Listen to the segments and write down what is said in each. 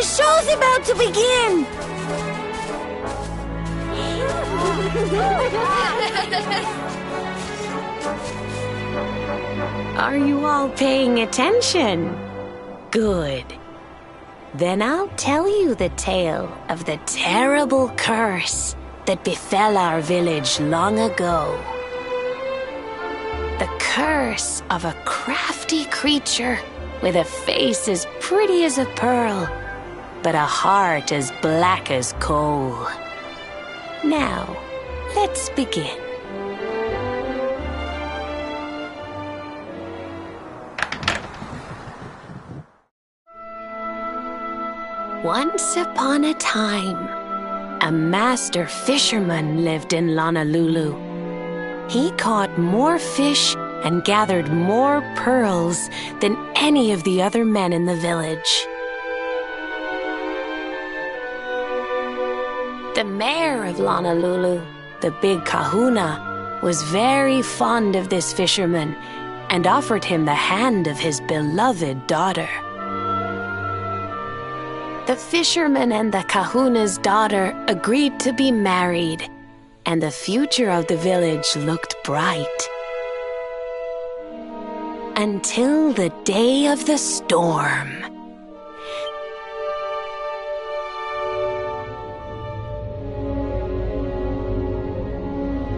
show's about to begin! Are you all paying attention? Good. Then I'll tell you the tale of the terrible curse that befell our village long ago. The curse of a crafty creature with a face as pretty as a pearl, but a heart as black as coal. Now, let's begin. Once upon a time, a master fisherman lived in Honolulu. He caught more fish and gathered more pearls than any of the other men in the village. The mayor of Honolulu, the big kahuna, was very fond of this fisherman and offered him the hand of his beloved daughter. The fisherman and the kahuna's daughter agreed to be married, and the future of the village looked bright. Until the day of the storm.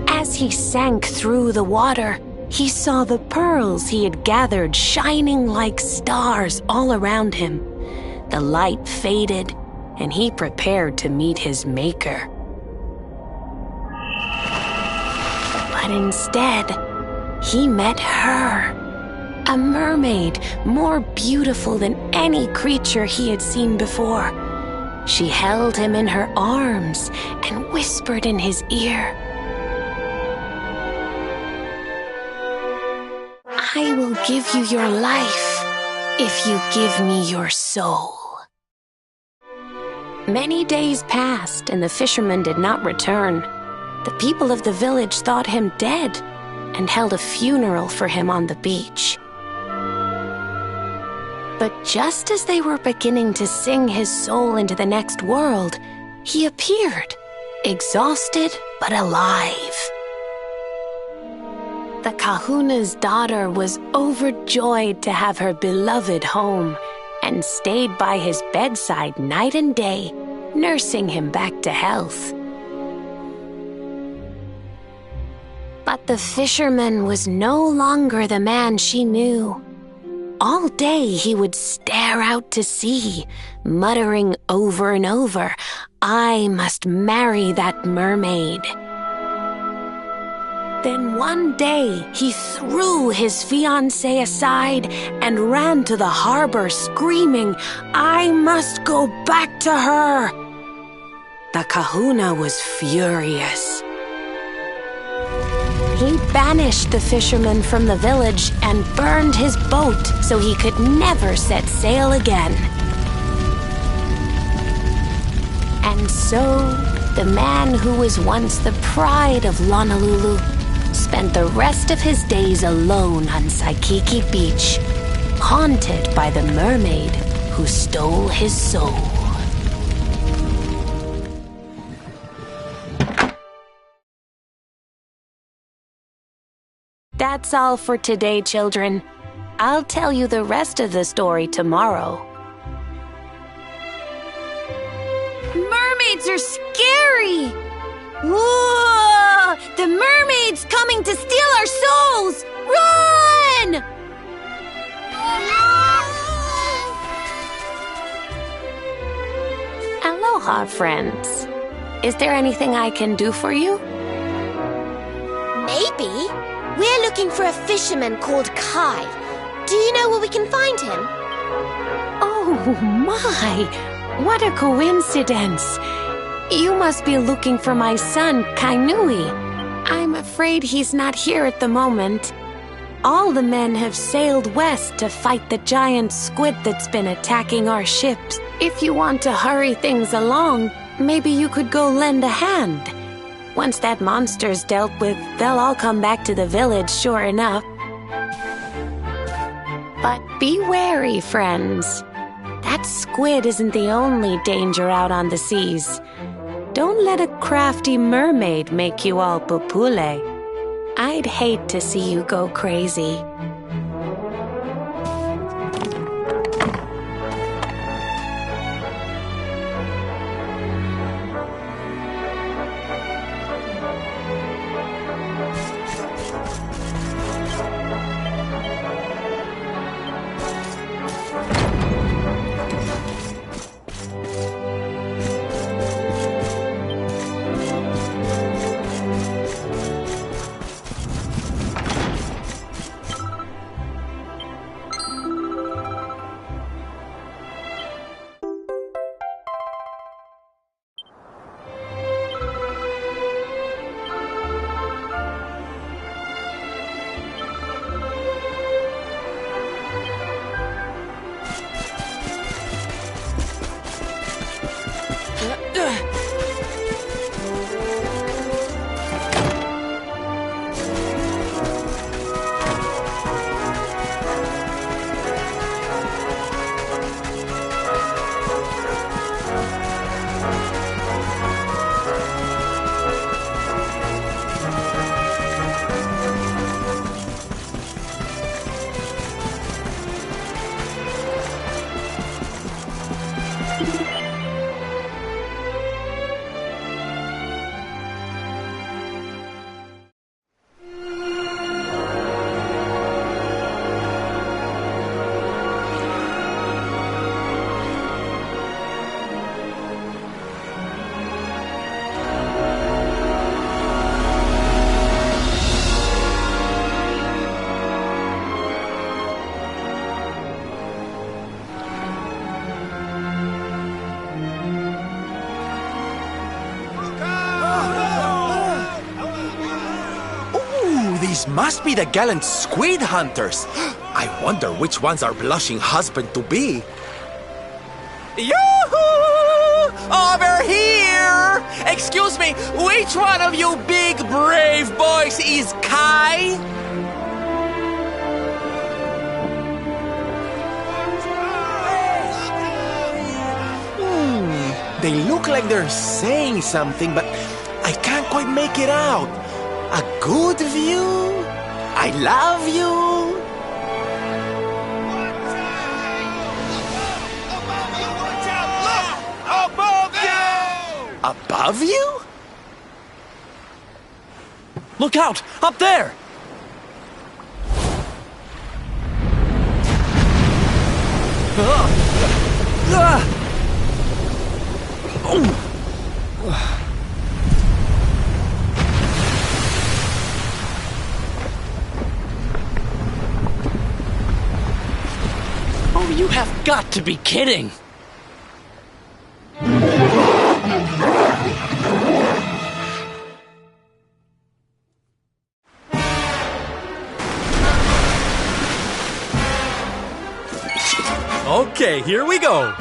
As he sank through the water, he saw the pearls he had gathered shining like stars all around him. The light faded, and he prepared to meet his maker. But instead, he met her, a mermaid more beautiful than any creature he had seen before. She held him in her arms and whispered in his ear, "I will give you your life if you give me your soul." Many days passed, and the fisherman did not return. The people of the village thought him dead and held a funeral for him on the beach. But just as they were beginning to sing his soul into the next world, he appeared, exhausted but alive. The kahuna's daughter was overjoyed to have her beloved home and stayed by his bedside night and day, nursing him back to health. But the fisherman was no longer the man she knew. All day he would stare out to sea, muttering over and over, "I must marry that mermaid." Then one day, he threw his fiancée aside and ran to the harbor screaming, "I must go back to her!" The kahuna was furious. He banished the fisherman from the village and burned his boat so he could never set sail again. And so, the man who was once the pride of Honolulu spent the rest of his days alone on Saikiki Beach, haunted by the mermaid who stole his soul. That's all for today, children. I'll tell you the rest of the story tomorrow. Mermaids are scary! Whoa! The mermaid's coming to steal our souls! Run! Aloha, friends. Is there anything I can do for you? Maybe. We're looking for a fisherman called Kai. Do you know where we can find him? Oh, my! What a coincidence! You must be looking for my son, Kainui. I'm afraid he's not here at the moment. All the men have sailed west to fight the giant squid that's been attacking our ships. If you want to hurry things along, maybe you could go lend a hand. Once that monster's dealt with, they'll all come back to the village, sure enough. But be wary, friends. that squid isn't the only danger out on the seas. Don't let a crafty mermaid make you all pupule. I'd hate to see you go crazy. These must be the gallant squid hunters. I wonder which one's our blushing husband-to-be. Yoo-hoo! Over here! Excuse me, which one of you big brave boys is Kai? They look like they're saying something, but I can't quite make it out. A good view? I love you? Above you? Look out! Up there! Oh, you have got to be kidding! Okay, here we go.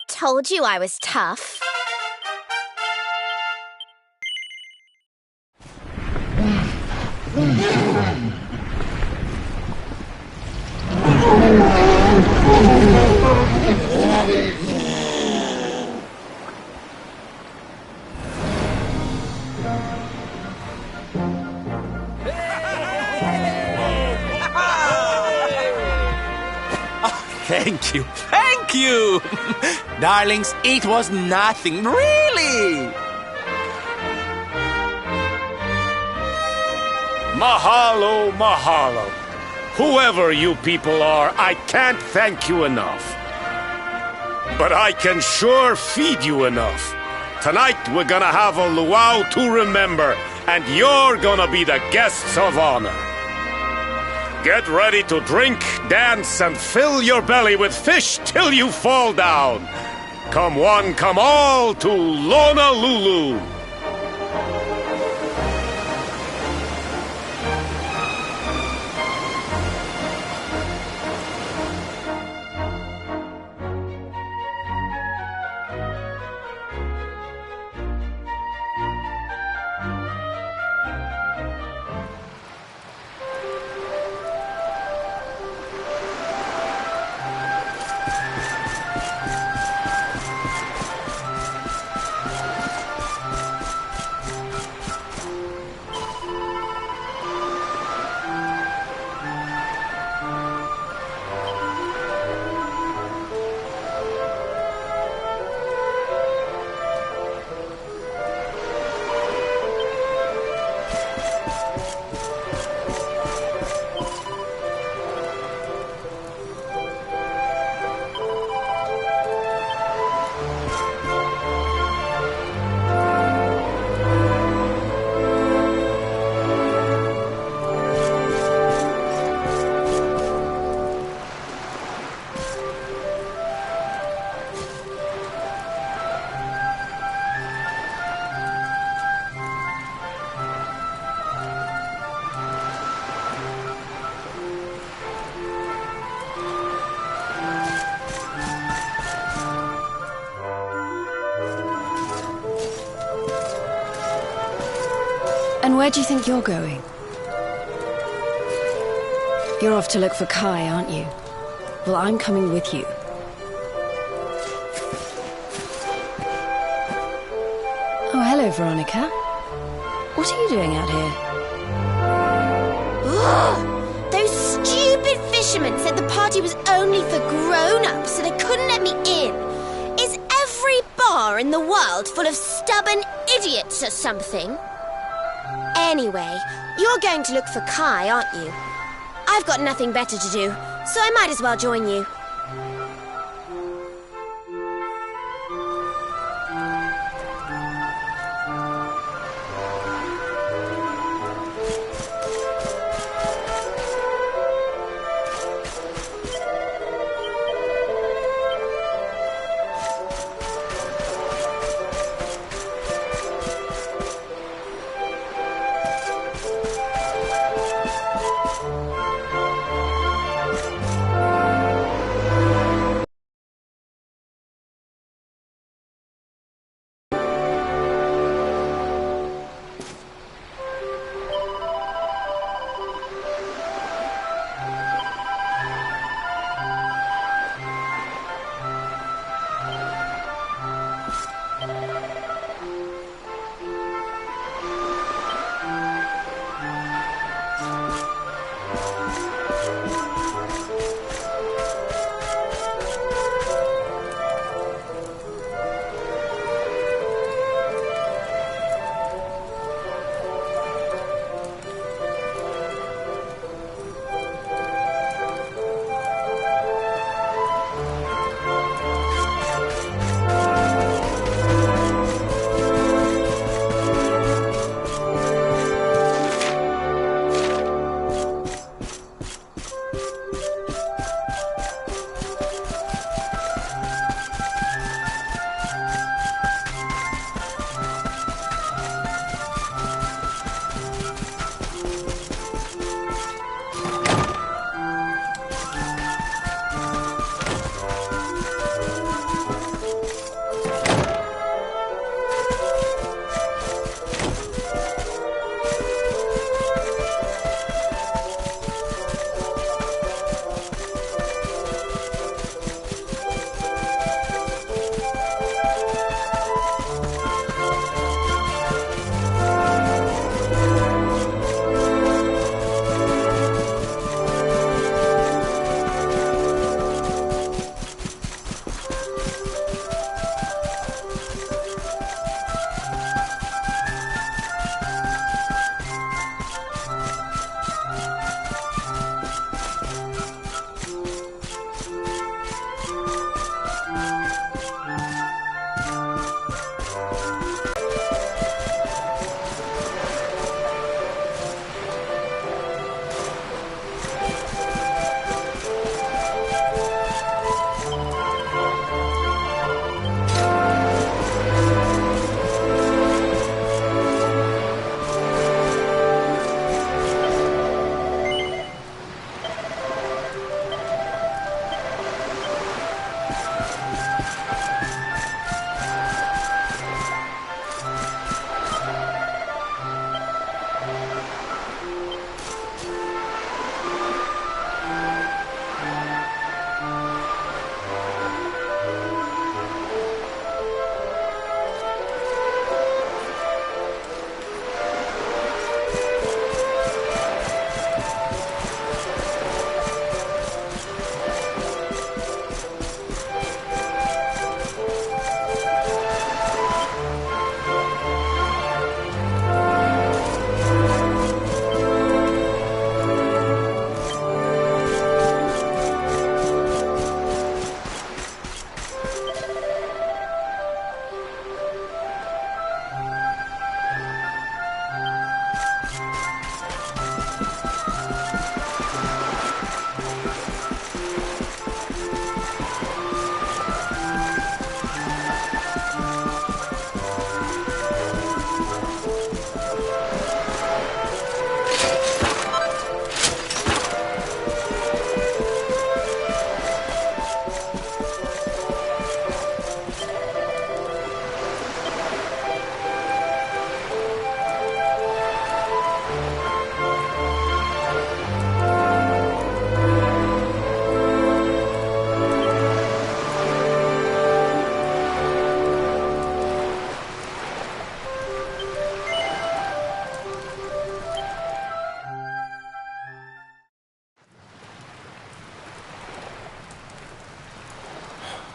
Told you I was tough. Thank you. Thank you. Darlings, it was nothing, really. Mahalo, mahalo. Whoever you people are, I can't thank you enough. But I can sure feed you enough. Tonight we're gonna have a luau to remember, and you're gonna be the guests of honor. Get ready to drink, dance, and fill your belly with fish till you fall down. Come one, come all to Lonalulu. And where do you think you're going? You're off to look for Kai, aren't you? Well, I'm coming with you. Oh, hello, Veronica. What are you doing out here? Those stupid fishermen said the party was only for grown-ups, so they couldn't let me in. Is every bar in the world full of stubborn idiots or something? Anyway, you're going to look for Kai, aren't you? I've got nothing better to do, so I might as well join you.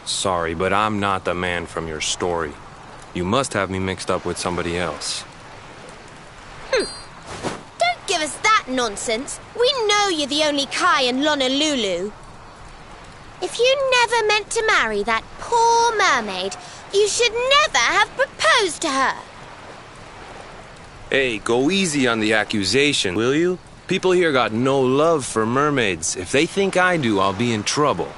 Sorry, but I'm not the man from your story. You must have me mixed up with somebody else. Don't give us that nonsense. We know you're the only Kai in Honolulu. If you never meant to marry that poor mermaid, you should never have proposed to her. Hey, go easy on the accusation, will you? People here got no love for mermaids. If they think I do, I'll be in trouble.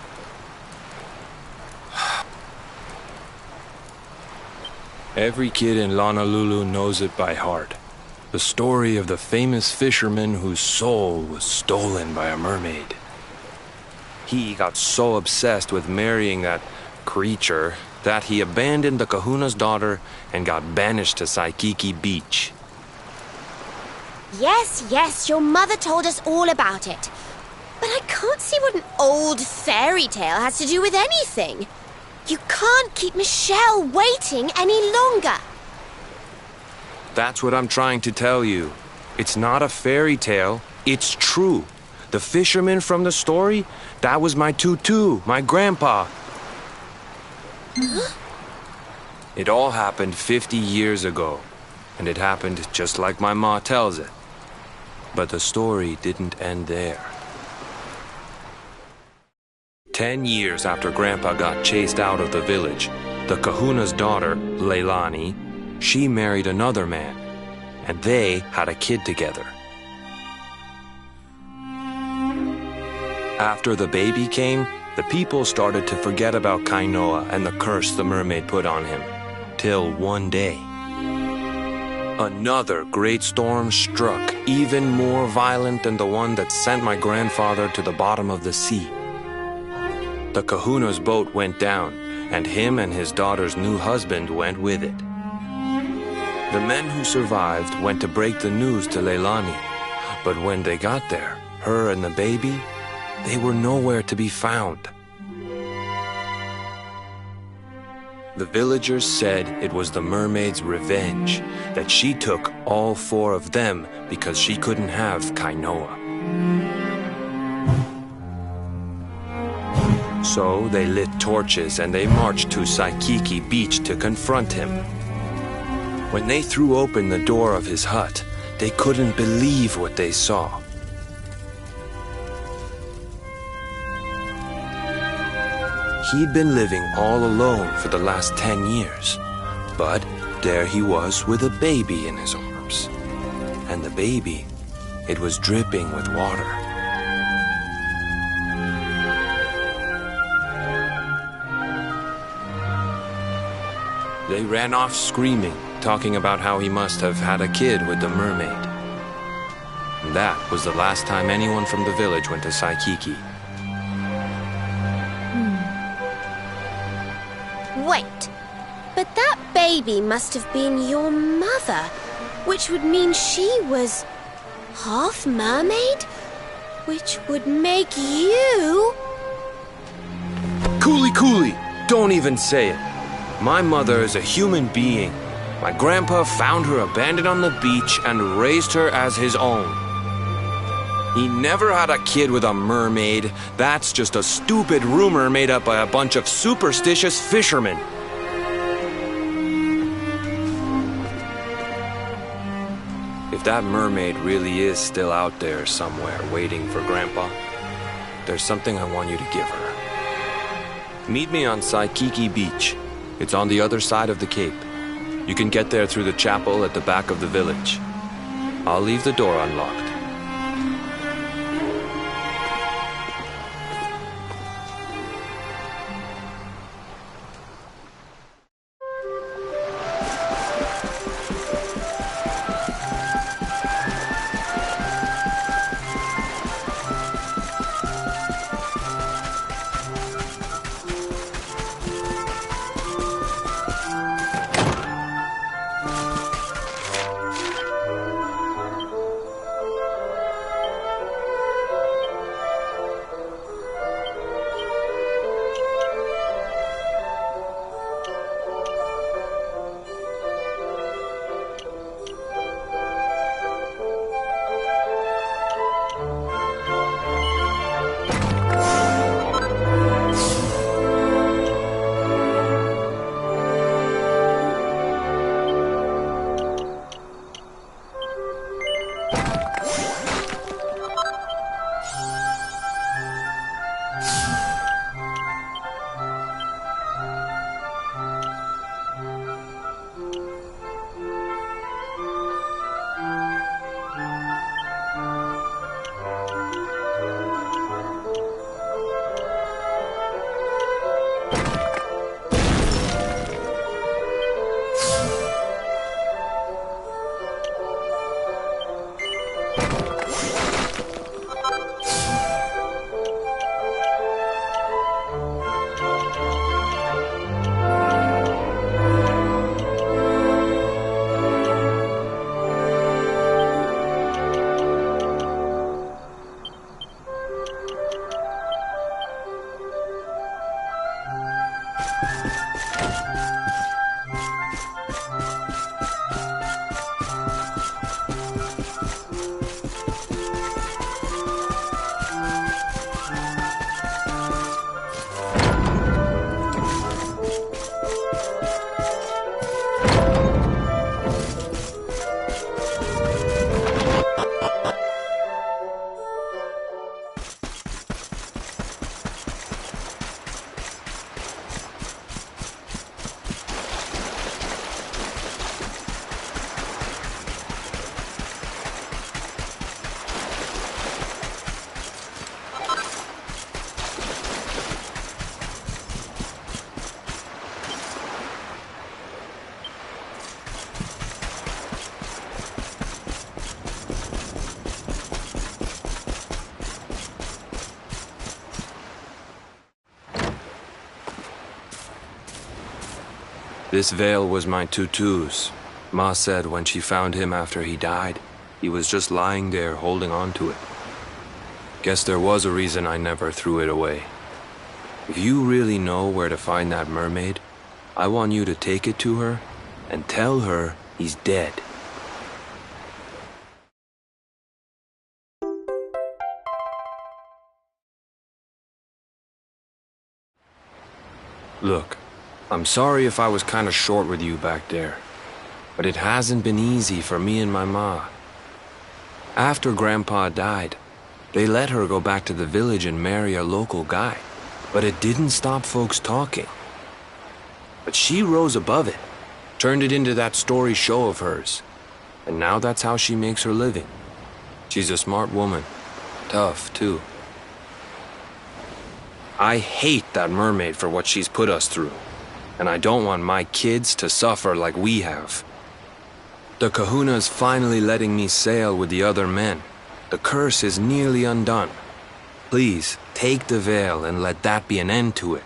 Every kid in Honolulu knows it by heart. The story of the famous fisherman whose soul was stolen by a mermaid. He got so obsessed with marrying that creature that he abandoned the Kahuna's daughter and got banished to Saikiki Beach. Yes, your mother told us all about it. But I can't see what an old fairy tale has to do with anything. You can't keep Michelle waiting any longer. That's what I'm trying to tell you. It's not a fairy tale, it's true. The fisherman from the story, that was my tutu, my grandpa. Huh? It all happened 50 years ago, and it happened just like my ma tells it. But the story didn't end there. 10 years after Grandpa got chased out of the village, the Kahuna's daughter, Leilani, she married another man, and they had a kid together. After the baby came, the people started to forget about Kainoa and the curse the mermaid put on him, till one day. Another great storm struck, even more violent than the one that sent my grandfather to the bottom of the sea. The Kahuna's boat went down, and him and his daughter's new husband went with it. The men who survived went to break the news to Leilani, but when they got there, her and the baby, they were nowhere to be found. The villagers said it was the mermaid's revenge, that she took all 4 of them because she couldn't have Kainoa. So they lit torches and they marched to Saikiki Beach to confront him. When they threw open the door of his hut, they couldn't believe what they saw. He'd been living all alone for the last 10 years, but there he was with a baby in his arms. And the baby, it was dripping with water. They ran off screaming, talking about how he must have had a kid with the mermaid. And that was the last time anyone from the village went to Saikiki. Wait, but that baby must have been your mother, which would mean she was half mermaid, which would make you... Cooley, don't even say it. My mother is a human being. My grandpa found her abandoned on the beach and raised her as his own. He never had a kid with a mermaid. That's just a stupid rumor made up by a bunch of superstitious fishermen. If that mermaid really is still out there somewhere waiting for Grandpa, there's something I want you to give her. Meet me on Saikiki Beach. It's on the other side of the cape. You can get there through the chapel at the back of the village. I'll leave the door unlocked. This veil was my tutu's. Ma said when she found him after he died, he was just lying there holding on to it. Guess there was a reason I never threw it away. If you really know where to find that mermaid, I want you to take it to her and tell her he's dead. Look, I'm sorry if I was kinda short with you back there, but it hasn't been easy for me and my ma. After Grandpa died, they let her go back to the village and marry a local guy, but it didn't stop folks talking. But she rose above it, turned it into that story show of hers, and now that's how she makes her living. She's a smart woman, tough too. I hate that mermaid for what she's put us through, and I don't want my kids to suffer like we have. The Kahuna's finally letting me sail with the other men. The curse is nearly undone. Please, take the veil and let that be an end to it.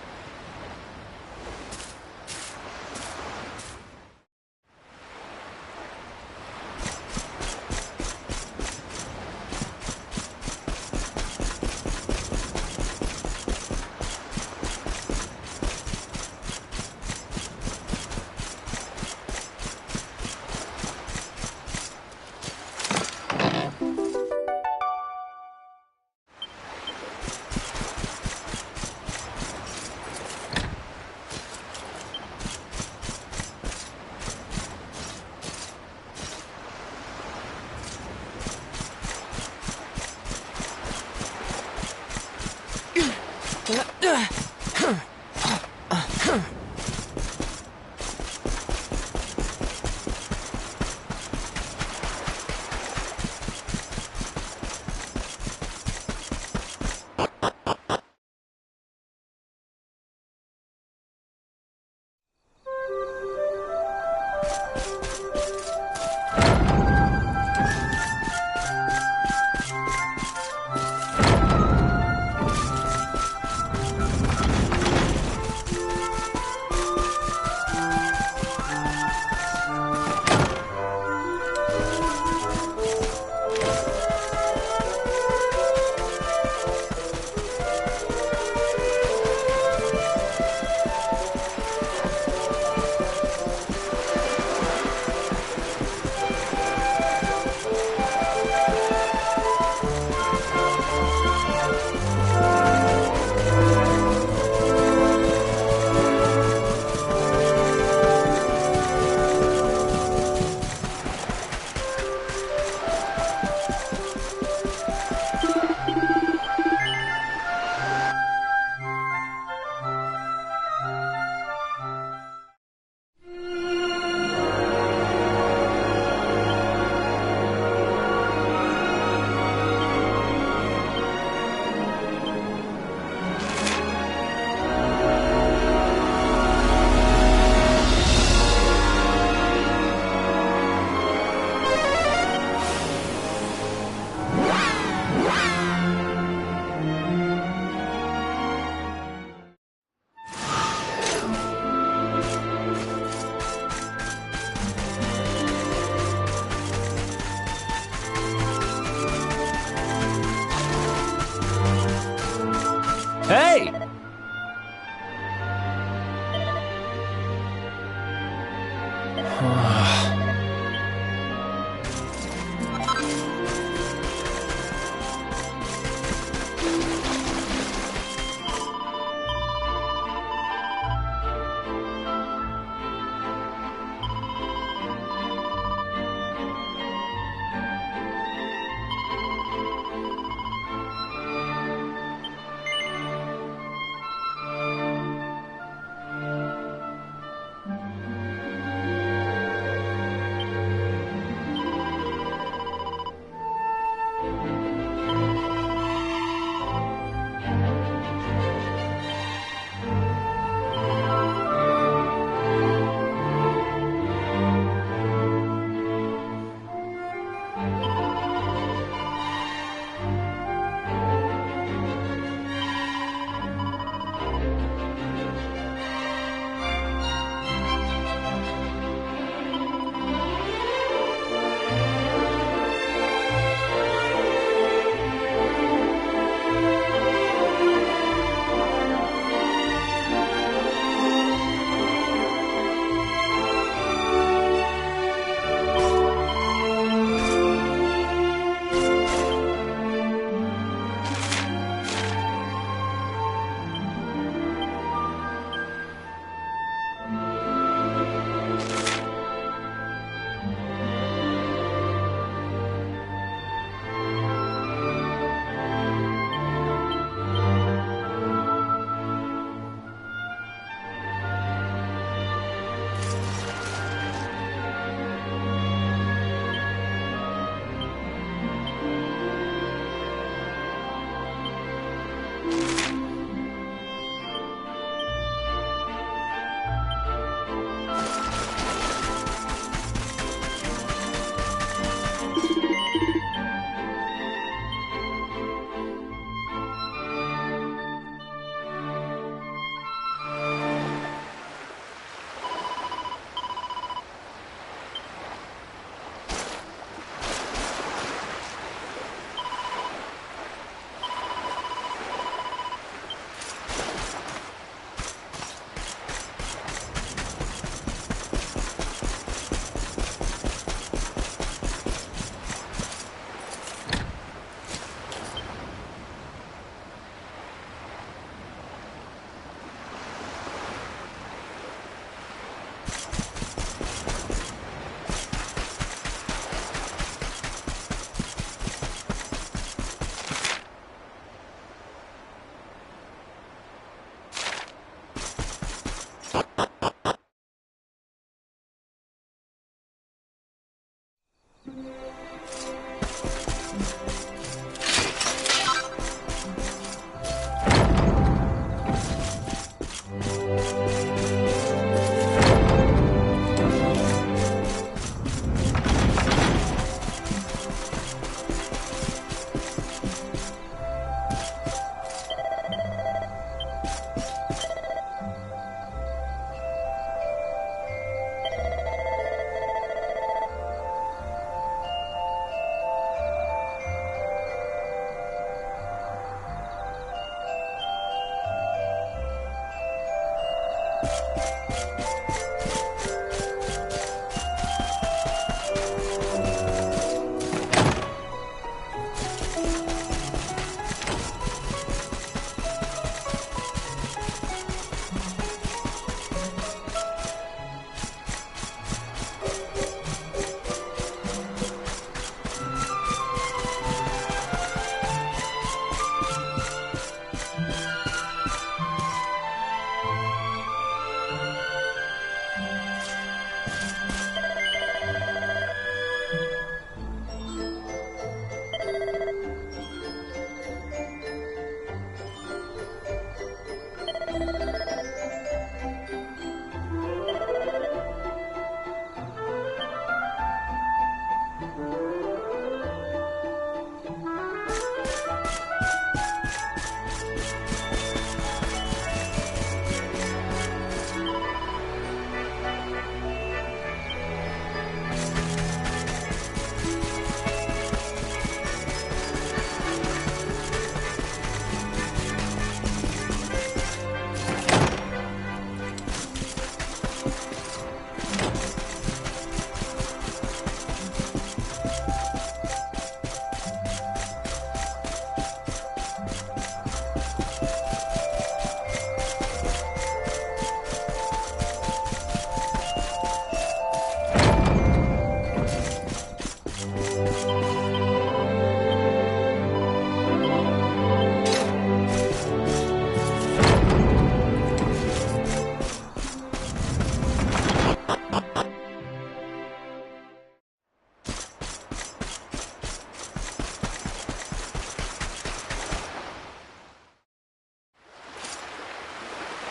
Hey!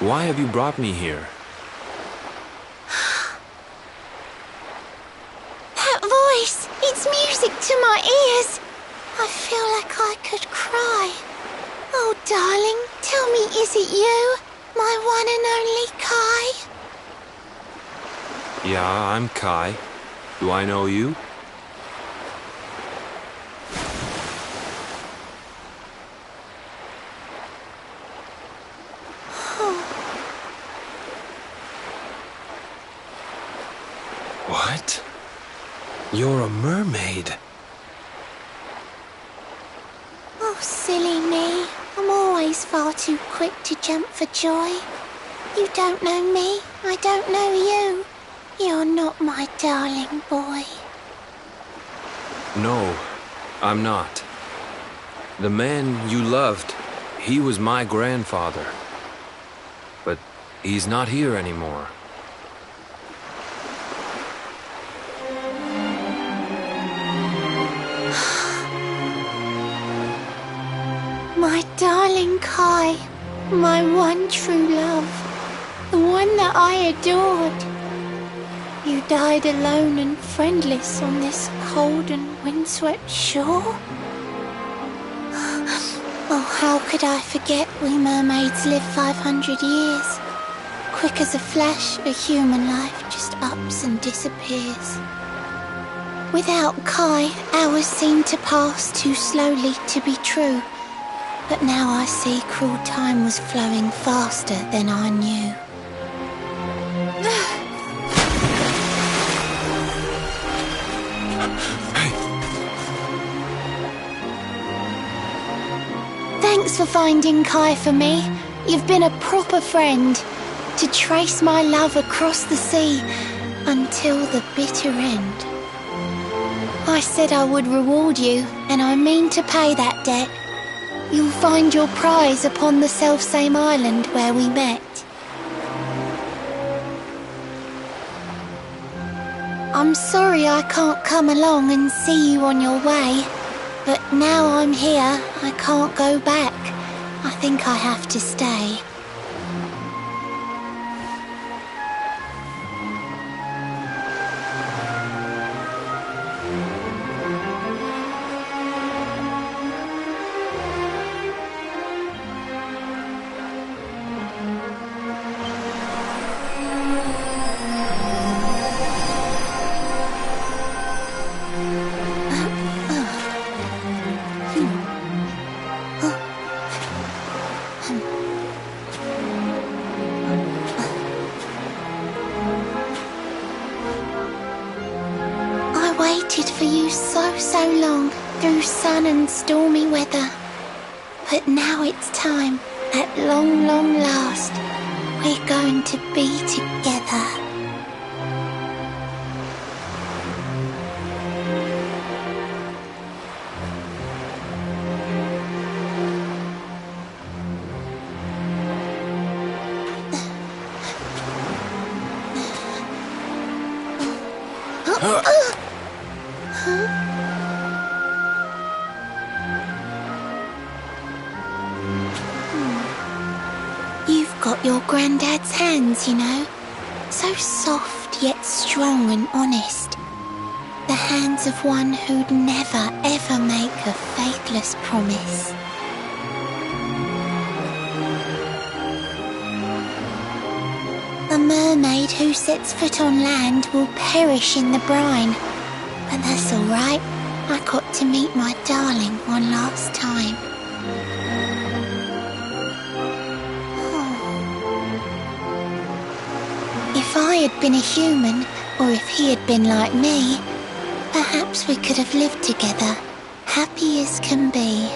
Why have you brought me here? That voice! It's music to my ears! I feel like I could cry. Oh, darling, tell me, is it you? My one and only Kai? Yeah, I'm Kai. Do I know you? What? You're a mermaid. Oh, silly me. I'm always far too quick to jump for joy. You don't know me. I don't know you. You're not my darling boy. No, I'm not. The man you loved, he was my grandfather. But he's not here anymore. My darling Kai, my one true love, the one that I adored. You died alone and friendless on this cold and windswept shore? Oh, how could I forget we mermaids live 500 years? Quick as a flash, a human life just ups and disappears. Without Kai, hours seem to pass too slowly to be true. But now I see cruel time was flowing faster than I knew. Thanks for finding Kai for me. You've been a proper friend. To trace my love across the sea until the bitter end. I said I would reward you, and I mean to pay that debt. You'll find your prize upon the selfsame island where we met. I'm sorry I can't come along and see you on your way, but now I'm here, I can't go back. I think I have to stay. For you so long, through sun and stormy weather. But now it's time, at long last, we're going to be together. You've got your granddad's hands, you know. So soft yet strong and honest. The hands of one who'd never ever make a faithless promise. A mermaid who sets foot on land will perish in the brine. But that's all right. I got to meet my darling one last time. If I had been a human, or if he had been like me, perhaps we could have lived together, happy as can be.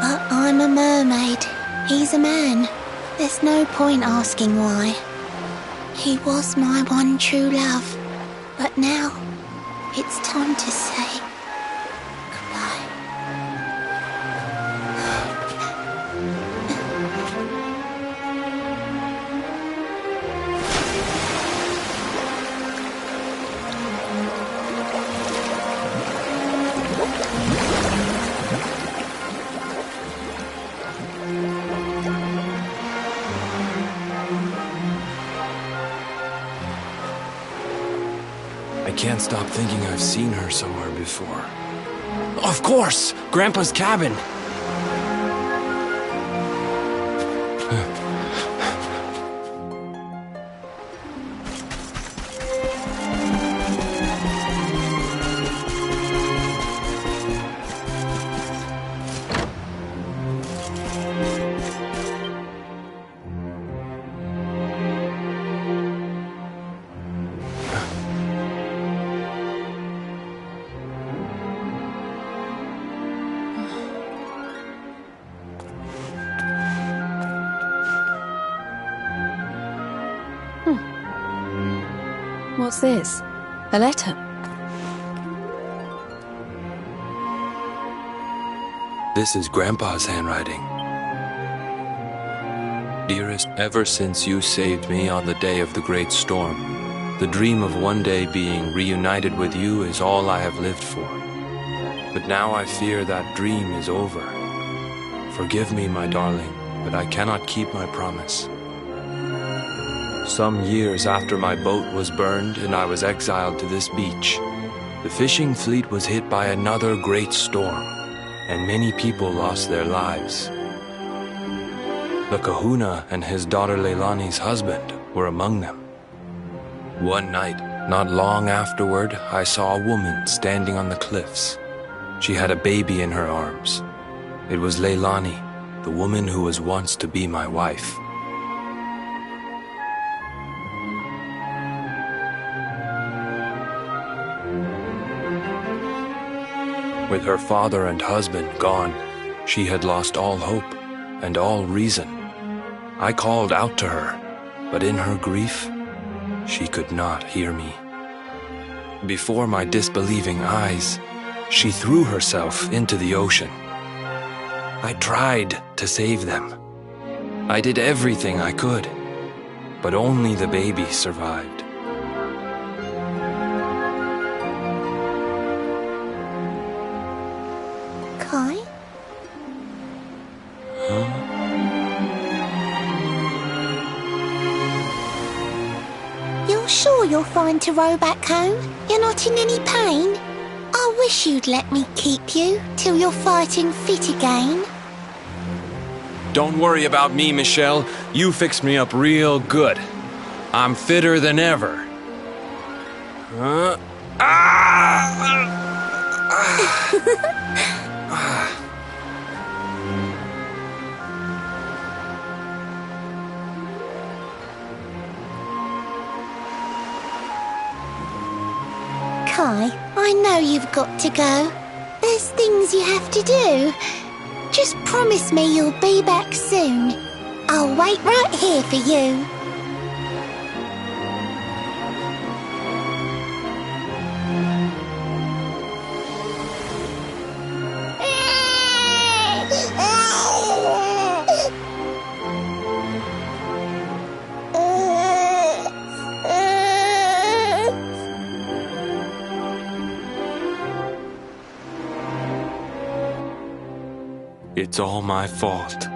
But I'm a mermaid, he's a man. There's no point asking why. He was my one true love, but now it's time to say goodbye. can't stop thinking I've seen her somewhere before. Of course! Grandpa's cabin! What's this? A letter? This is Grandpa's handwriting. Dearest, ever since you saved me on the day of the great storm, the dream of one day being reunited with you is all I have lived for. But now I fear that dream is over. Forgive me, my darling, but I cannot keep my promise. Some years after my boat was burned and I was exiled to this beach, the fishing fleet was hit by another great storm, and many people lost their lives. The kahuna and his daughter Leilani's husband were among them. One night, not long afterward, I saw a woman standing on the cliffs. She had a baby in her arms. It was Leilani, the woman who was once to be my wife. With her father and husband gone, she had lost all hope and all reason. I called out to her, but in her grief, she could not hear me. Before my disbelieving eyes, she threw herself into the ocean. I tried to save them. I did everything I could, but only the baby survived. Kai? You're sure you're fine to row back home? You're not in any pain? I wish you'd let me keep you till you're fighting fit again. Don't worry about me, Michelle. You fixed me up real good. I'm fitter than ever. Kai, I know you've got to go. There's things you have to do. Just promise me you'll be back soon. I'll wait right here for you. It's all my fault.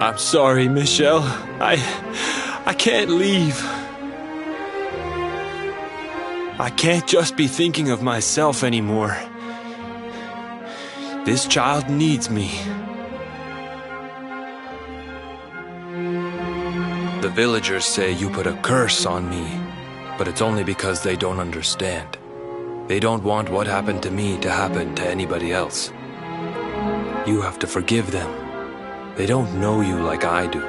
I'm sorry, Michelle. I can't leave. I can't just be thinking of myself anymore. This child needs me. The villagers say you put a curse on me, but it's only because they don't understand. They don't want what happened to me to happen to anybody else. You have to forgive them. They don't know you like I do.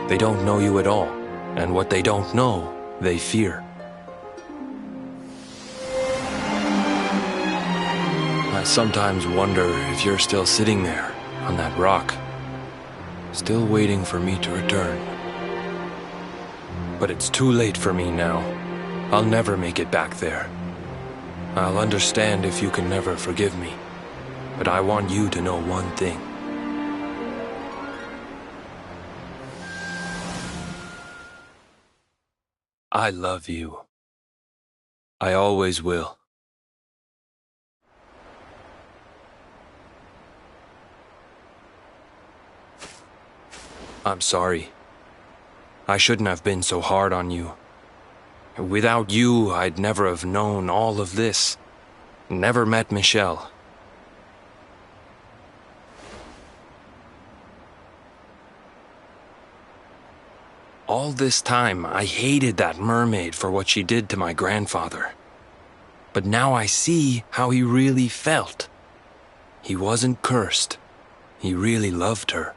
They don't know you at all, and what they don't know, they fear. I sometimes wonder if you're still sitting there, on that rock, still waiting for me to return. But it's too late for me now. I'll never make it back there. I'll understand if you can never forgive me, but I want you to know one thing. I love you. I always will. I'm sorry. I shouldn't have been so hard on you. Without you, I'd never have known all of this. Never met Michelle. All this time, I hated that mermaid for what she did to my grandfather. But now I see how he really felt. He wasn't cursed. He really loved her.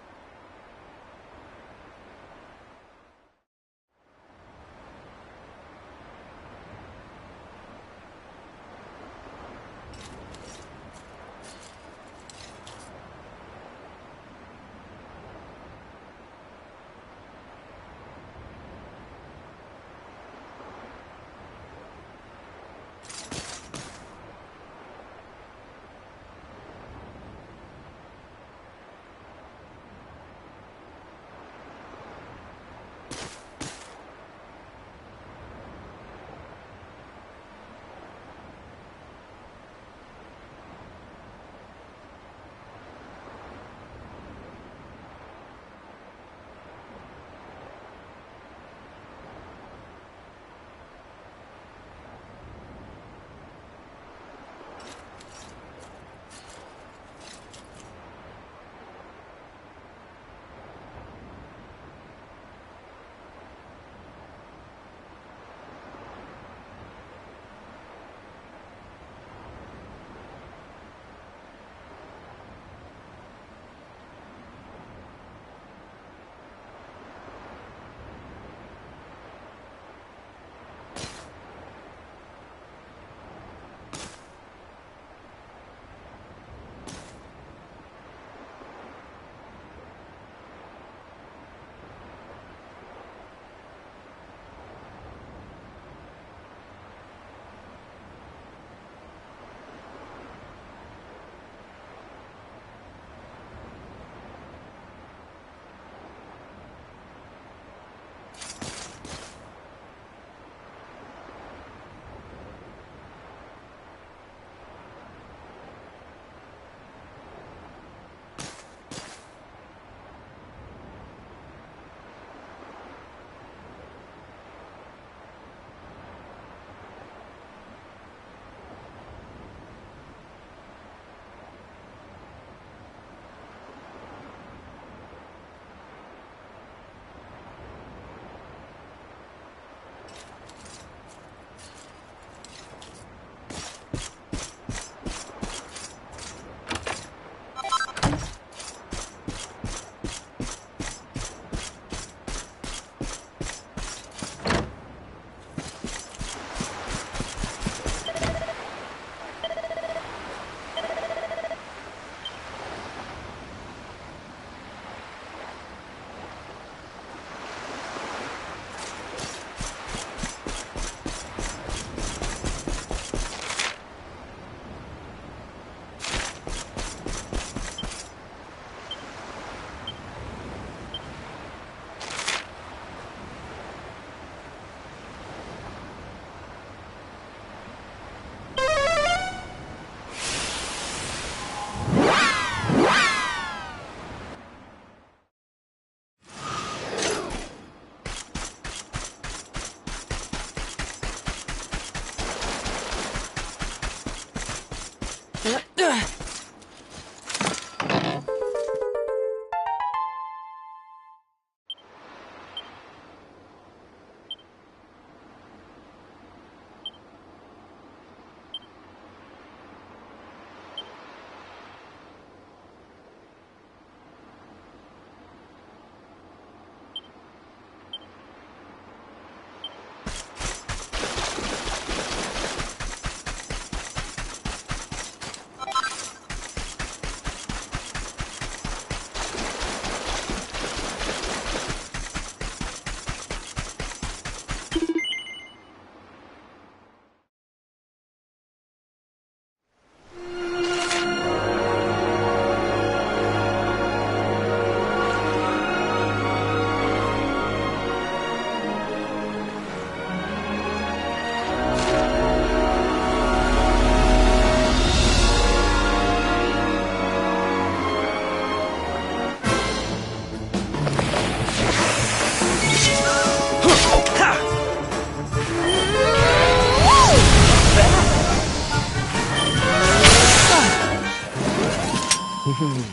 Goodness.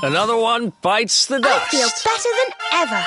Another one bites the dust. I feel better than ever.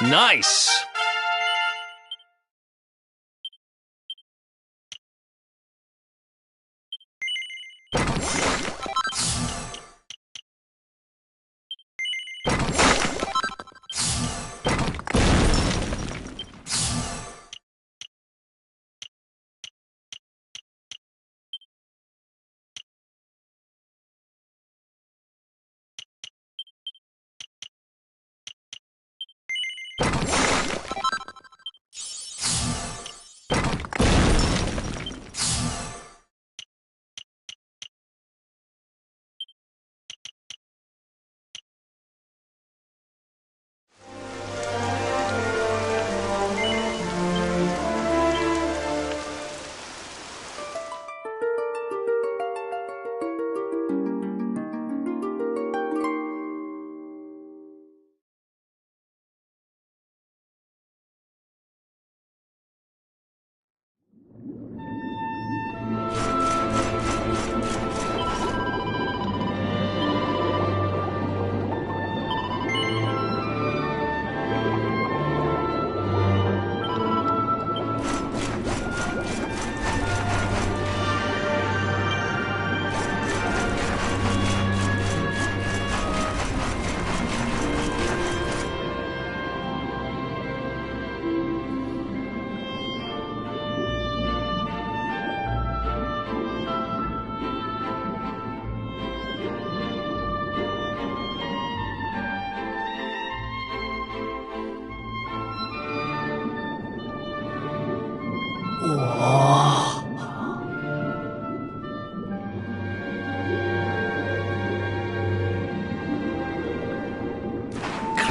Nice!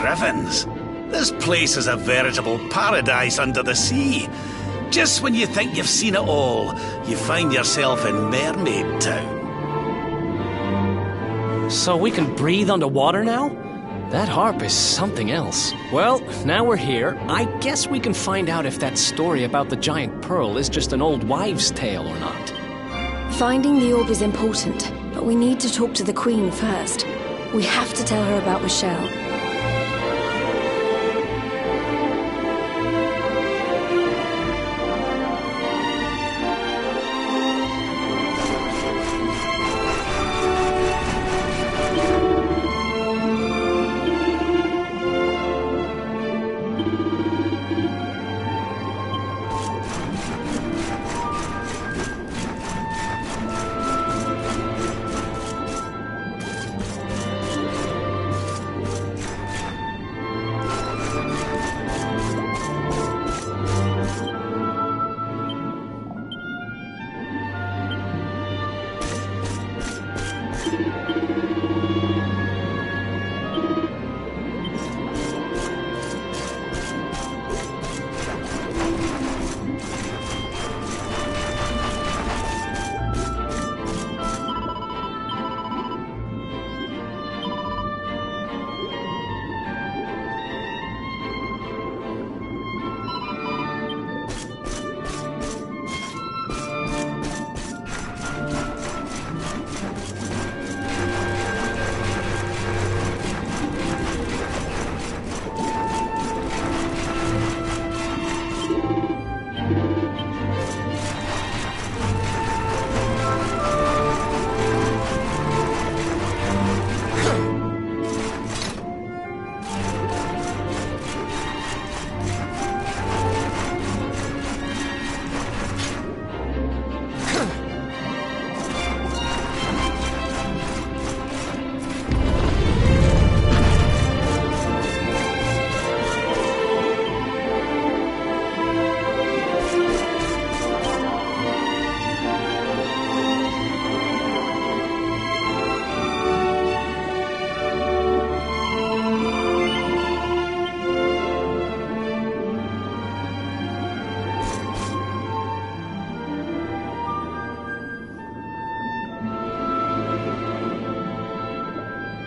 Griffins, this place is a veritable paradise under the sea. Just when you think you've seen it all, you find yourself in Mermaid Town. So we can breathe underwater now? That harp is something else. Well, now we're here. I guess we can find out if that story about the giant pearl is just an old wives' tale or not. Finding the orb is important, but we need to talk to the Queen first. We have to tell her about Michelle.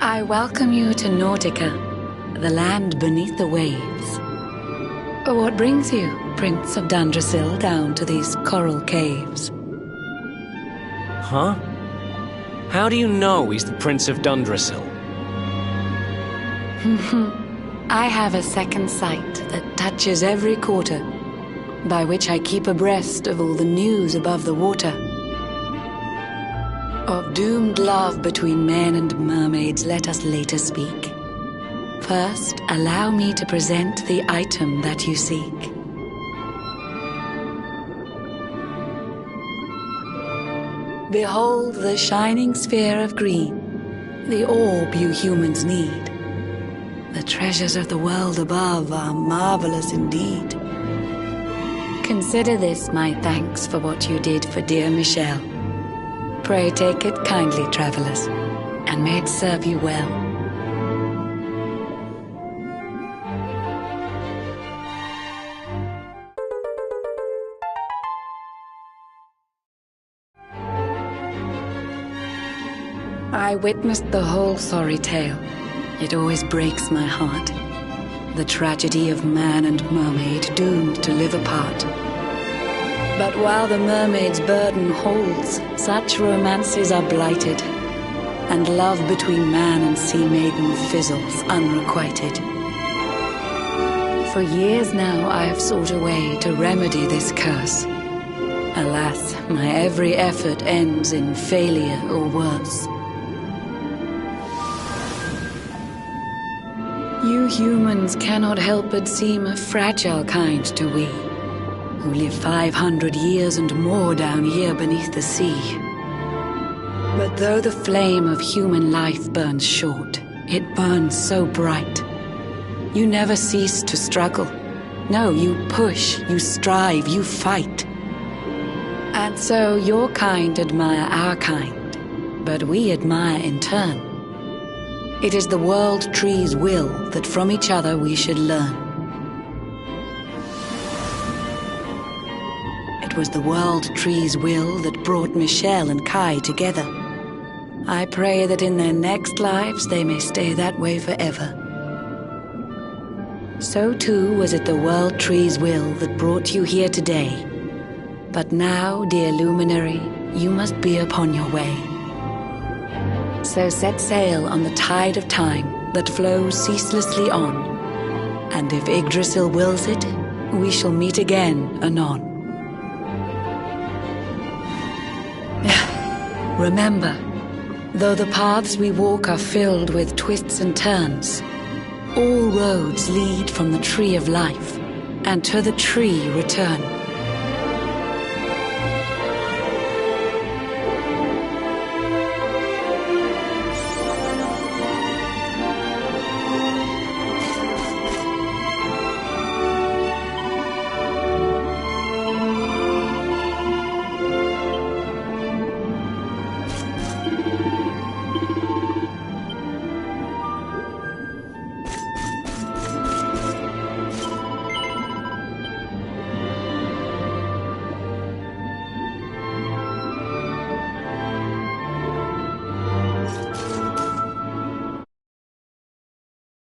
I welcome you to Nautica, the land beneath the waves. What brings you, Prince of Dundrasil, down to these coral caves? Huh? How do you know he's the Prince of Dundrasil? I have a second sight that touches every quarter, by which I keep abreast of all the news above the water. Of doomed love between men and mermaids, let us later speak. First, allow me to present the item that you seek. Behold the shining sphere of green, the orb you humans need. The treasures of the world above are marvelous indeed. Consider this my thanks for what you did for dear Michelle. Pray take it kindly, travelers, and may it serve you well. I witnessed the whole sorry tale. It always breaks my heart. The tragedy of man and mermaid doomed to live apart. But while the mermaid's burden holds, such romances are blighted, and love between man and sea maiden fizzles unrequited. For years now I have sought a way to remedy this curse. Alas, my every effort ends in failure or worse. You humans cannot help but seem a fragile kind to we, who live 500 years and more down here beneath the sea. But though the flame of human life burns short, it burns so bright. You never cease to struggle. No, you push, you strive, you fight. So your kind admire our kind, but we admire in turn. It is the World Tree's will that from each other we should learn. It was the World Tree's will that brought Michelle and Kai together. I pray that in their next lives they may stay that way forever. So too was it the World Tree's will that brought you here today. But now, dear Luminary, you must be upon your way. So set sail on the tide of time that flows ceaselessly on. And if Yggdrasil wills it, we shall meet again anon. Remember, though the paths we walk are filled with twists and turns, all roads lead from the Tree of Life, and to the tree return.